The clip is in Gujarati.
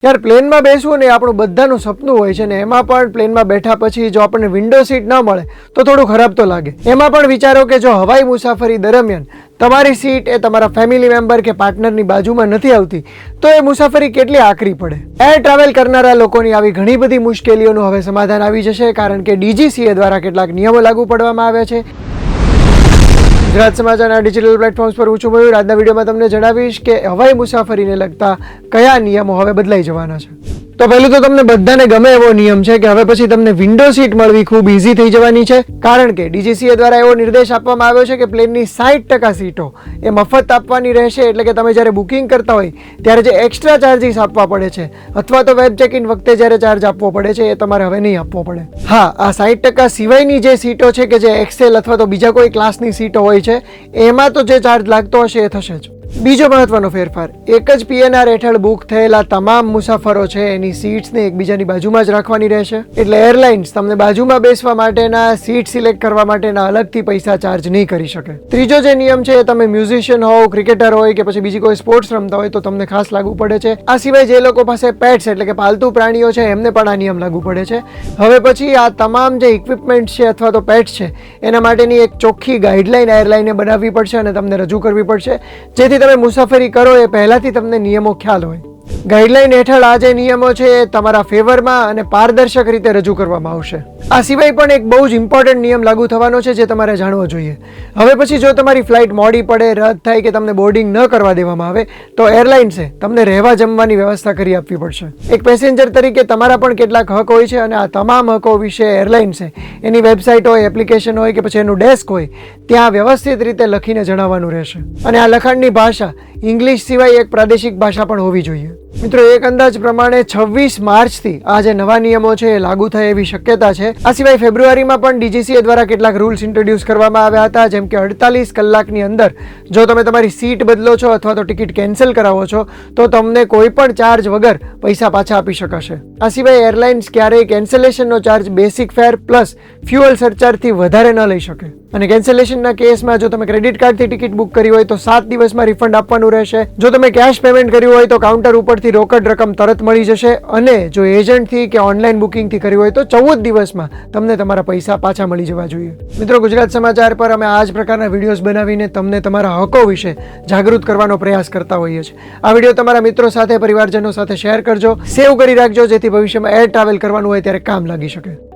यार प्लेन में बेसवू ने आपणुं बधानुं सपनुं होय छे ने एमां पण प्लेन में बैठा पछी जो आपणे विंडो सीट न मळे तो थोड़ुं खराब तो लागे। एमां पण विचारो के जो हवाई मुसाफरी दरमियान तमारी सीट ए तमारा फेमिली मेम्बर के पार्टनरनी बाजुमां नथी आवती तो ए मुसाफरी केटली आकरी पड़े। एयर ट्रावेल करनारा लोकोनी आवी घणी बधी मुश्केलीओनुं हवे समाधान आवी जशे, कारण के DGCA द्वारा केटलाक नियमो लागू पड़वामां आव्या छे। गुजरात समाचारना डिजिटल प्लेटफॉर्म्स पर ऊँचું મયુર આજના વિડીયોમાં તમને જણાવીશ કે હવાઈ મુસાફરીને લગતા કયા નિયમો હવે બદલાઈ જવાના છે। તો પહેલું તો તમને બધાને ગમે એવો નિયમ છે કે હવે પછી તમને વિન્ડો સીટ મળવી ખૂબ ઈઝી થઈ જવાની છે, કારણ કે DGCA દ્વારા એવો નિર્દેશ આપવામાં આવ્યો છે કે પ્લેનની 60% સીટો એ મફત આપવાની રહેશે। એટલે કે તમે જ્યારે બુકિંગ કરતા હોય ત્યારે જે એક્સ્ટ્રા ચાર્જીસ આપવા પડે છે અથવા તો વેબ ચેક ઇન વખતે જ્યારે ચાર્જ આપવો પડે છે એ તમારે હવે નહીં આપવો પડે। હા, આ 60% સિવાયની જે સીટો છે કે જે એક્સેલ અથવા તો બીજા કોઈ ક્લાસની સીટો હોય છે એમાં તો જે ચાર્જ લાગતો હશે એ થશે જ। બીજો મહત્વનો ફેરફાર, એક જ PNR હેઠળ બુક થયેલા તમામ મુસાફરો છે એની સીટ્સને એકબીજાની બાજુમાં જ રાખવાની રહેશે। એટલે એરલાઇન્સ તમને બાજુમાં બેસવા માટેના સીટ સિલેક્ટ કરવા માટેના અલગથી પૈસા ચાર્જ નહીં કરી શકે। ત્રીજો જે નિયમ છે એ તમે મ્યુઝિશિયન હોવ, ક્રિકેટર હોય કે પછી બીજી કોઈ સ્પોર્ટ્સ રમતા હોય તો તમને ખાસ લાગુ પડે છે। આ સિવાય જે લોકો પાસે પેટ્સ એટલે કે પાલતુ પ્રાણીઓ છે એમને પણ આ નિયમ લાગુ પડે છે। હવે પછી આ તમામ જે ઇક્વિપમેન્ટ છે અથવા તો પેટ્સ છે એના માટેની એક ચોખ્ખી ગાઈડલાઇન એરલાઇને બનાવવી પડશે અને તમને રજૂ કરવી પડશે, જેથી તમે મુસાફરી કરો એ પહેલાથી તમને નિયમો ખ્યાલ હોય। ગાઈડલાઇન હેઠળ આ જે નિયમો છે એ તમારા ફેવરમાં અને પારદર્શક રીતે રજૂ કરવામાં આવશે। આ સિવાય પણ એક બહુ જ ઇમ્પોર્ટન્ટ નિયમ લાગુ થવાનો છે જે તમારે જાણવો જોઈએ। હવે પછી જો તમારી ફ્લાઇટ મોડી પડે, રદ થાય કે તમને બોર્ડિંગ ન કરવા દેવામાં આવે તો એરલાઇન્સે તમને રહેવા જમવાની વ્યવસ્થા કરી આપવી પડશે। એક પેસેન્જર તરીકે તમારા પણ કેટલાક હક હોય છે અને આ તમામ હકો વિશે એરલાઇન્સે એની વેબસાઇટ હોય, એપ્લિકેશન હોય કે પછી એનું ડેસ્ક હોય ત્યાં વ્યવસ્થિત રીતે લખીને જણાવવાનું રહેશે। અને આ લખાણની ભાષા ઇંગ્લિશ સિવાય એક પ્રાદેશિક ભાષા પણ હોવી જોઈએ। મિત્રો, એક અંદાજ પ્રમાણે 26 માર્ચથી આ જે નવા નિયમો છે એ લાગુ થાય એવી શક્યતા છે। આ સિવાય ફેબ્રુઆરીમાં પણ DGCA દ્વારા કેટલાક રૂલ્સ ઇન્ટ્રોડ્યુસ કરવામાં આવ્યા હતા, જેમ કે 48 કલાકની અંદર જો તમે તમારી સીટ બદલો છો અથવા તો ટિકિટ કેન્સલ કરાવો છો તો તમને કોઈ પણ ચાર્જ વગર પૈસા પાછા આપી શકાશે। આ સિવાય એરલાઇન્સ ક્યારેય કેન્સલેશનનો ચાર્જ બેસિક ફેર પ્લસ ફ્યુઅલ સરચાર્જથી વધારે ન લઈ શકે। અને કેન્સલેશનના કેસમાં જો તમે ક્રેડિટ કાર્ડથી ટિકિટ બુક કરી હોય તો 7 દિવસમાં રિફંડ આપવાનું રહેશે। જો તમે કેશ પેમેન્ટ કર્યું હોય તો કાઉન્ટર ઉપરથી રોકડ રકમ તરત મળી જશે, અને જો એજન્ટથી કે ઓનલાઈન બુકિંગથી કર્યું હોય તો 14 દિવસમાં તમને તમારા પૈસા પાછા મળી જવા જોઈએ। મિત્રો, ગુજરાત સમાચાર પર અમે આ જ પ્રકારના વિડીયોઝ બનાવીને તમને તમારા હકો વિશે જાગૃત કરવાનો પ્રયાસ કરતા હોઈએ છીએ। આ વિડીયો તમારા મિત્રો સાથે, પરિવારજનો સાથે શેર કરજો, સેવ કરી રાખજો, જેથી ભવિષ્યમાં એર ટ્રાવેલ કરવાનું હોય ત્યારે કામ લાગી શકે।